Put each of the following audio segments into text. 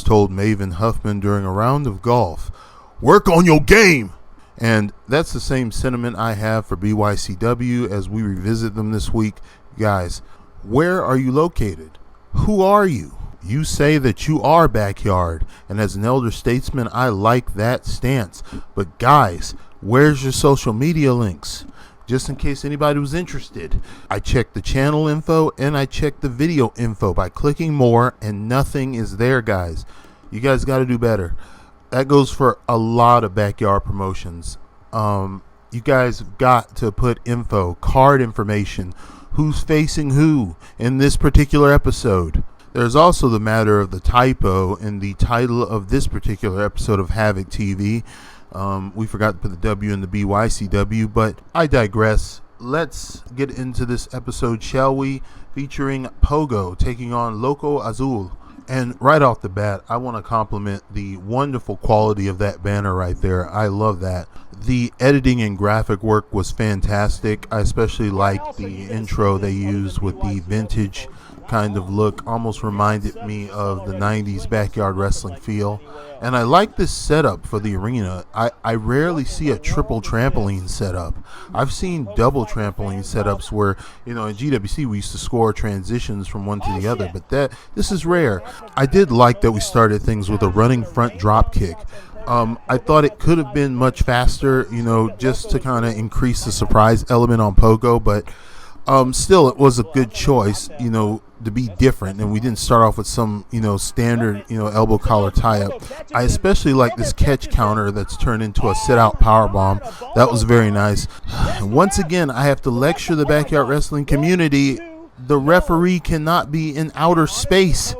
told Maven Huffman during a round of golf, "Work on your game." And that's the same sentiment I have for BYCW as we revisit them this week. Guys, where are you located? Who are you? You say that you are backyard, and as an elder statesman, I like that stance. But guys, where's your social media links? Just in case anybody was interested, I checked the channel info and I checked the video info by clicking more, and nothing is there, guys. You guys got to do better. That goes for a lot of backyard promotions. You guys have got to put info, card information, who's facing who in this particular episode. There's also the matter of the typo in the title of this particular episode of Havoc TV. We forgot to put the W in the BYCW, but I digress. Let's get into this episode, shall we? Featuring Pogo taking on Loco Azul. And right off the bat, I want to compliment the wonderful quality of that banner right there. I love that. The editing and graphic work was fantastic. I especially liked the intro they used with the vintage kind of look. Almost reminded me of the 90s backyard wrestling feel. And I like this setup for the arena. I rarely see a triple trampoline setup. I've seen double trampoline setups where, in GWC we used to score transitions from one to the other, but this is rare. I did like that we started things with a running front drop kick. I thought it could have been much faster, just to kind of increase the surprise element on Pogo, but still, it was a good choice, to be different, and we didn't start off with some, standard, elbow collar tie-up. I especially like this catch counter that's turned into a sit-out powerbomb. That was very nice. And once again, I have to lecture the backyard wrestling community. The referee cannot be in outer space.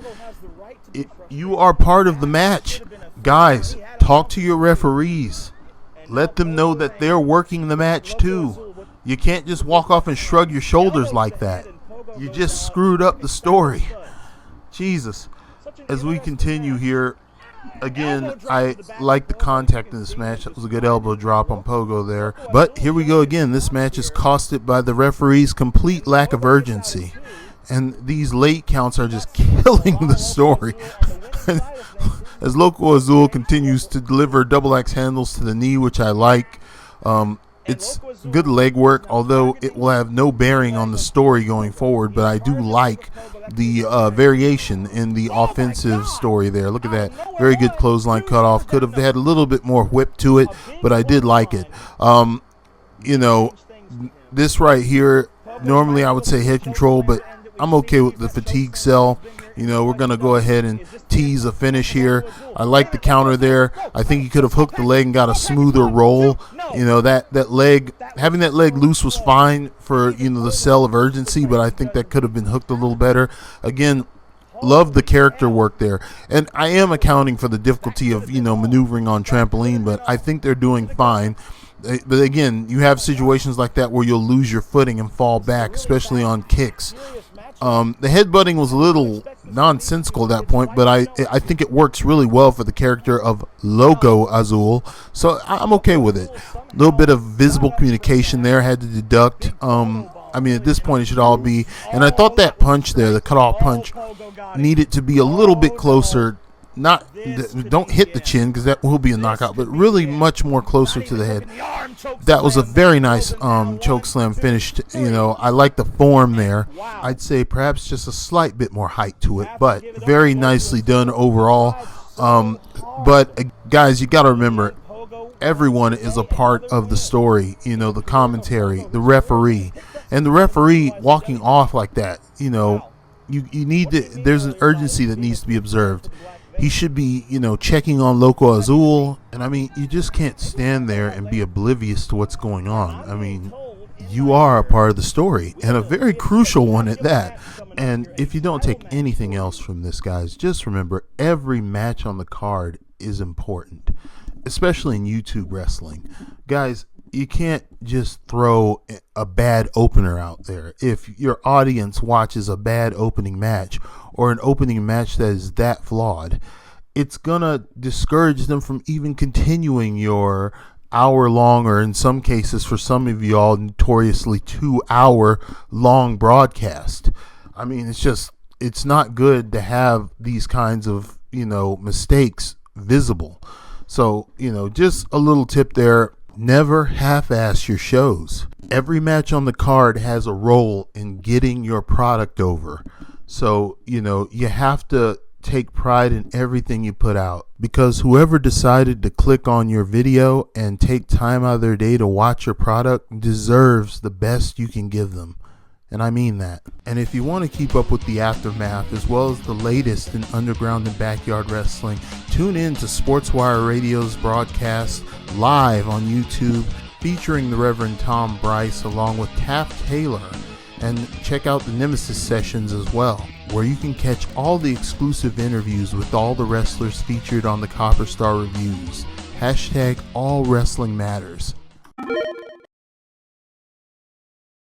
You are part of the match. Guys, talk to your referees. Let them know that they're working the match too. You can't just walk off and shrug your shoulders like that. You just screwed up the story. Jesus. As we continue here, again, I like the contact in this match. That was a good elbow drop on Pogo there. But here we go again. This match is costed by the referee's complete lack of urgency. And these late counts are just killing the story. As Loco Azul continues to deliver double axe handles to the knee, which I like. It's good leg work, although it will have no bearing on the story going forward. But I do like the variation in the offensive story there. Look at that. Very good clothesline cutoff. Could have had a little bit more whip to it, but I did like it. This right here, normally I would say head control, but I'm okay with the fatigue cell. We're going to go ahead and tease a finish here. I like the counter there. I think he could have hooked the leg and got a smoother roll. That leg, having that leg loose was fine for, the cell of urgency, but I think that could have been hooked a little better. Again, love the character work there. And I am accounting for the difficulty of, maneuvering on trampoline, but I think they're doing fine. But again, you have situations like that where you'll lose your footing and fall back, especially on kicks. The headbutting was a little nonsensical at that point, but I think it works really well for the character of Loco Azul, so I'm okay with it. A little bit of visible communication there, had to deduct. At this point it should all be, and I thought that punch there, the cutoff punch, needed to be a little bit closer. Don't hit the chin because that will be a knockout, but really much more closer to the head. That was a very nice choke slam finish. I like the form there. I'd say perhaps just a slight bit more height to it, but very nicely done overall. But guys, you got to remember, everyone is a part of the story. The commentary, the referee, and the referee walking off like that. You need to. There's an urgency that needs to be observed. He should be, checking on Loco Azul. And you just can't stand there and be oblivious to what's going on. You are a part of the story, and a very crucial one at that. And if you don't take anything else from this, guys, just remember every match on the card is important, especially in YouTube wrestling. Guys, you can't just throw a bad opener out there. If your audience watches a bad opening match or an opening match that is that flawed, it's gonna discourage them from even continuing your hour-long, or in some cases for some of you all, notoriously 2-hour long broadcast. It's not good to have these kinds of mistakes visible. So, just a little tip there. Never half-ass your shows. Every match on the card has a role in getting your product over. So, you have to take pride in everything you put out, because whoever decided to click on your video and take time out of their day to watch your product deserves the best you can give them. And I mean that. And if you want to keep up with the aftermath as well as the latest in underground and backyard wrestling, tune in to SportsWire Radio's broadcast live on YouTube featuring the Reverend Tom Bryce along with Taft Taylor. And check out the Nemesis sessions as well, where you can catch all the exclusive interviews with all the wrestlers featured on the Copper Star Reviews. #AllWrestlingMatters.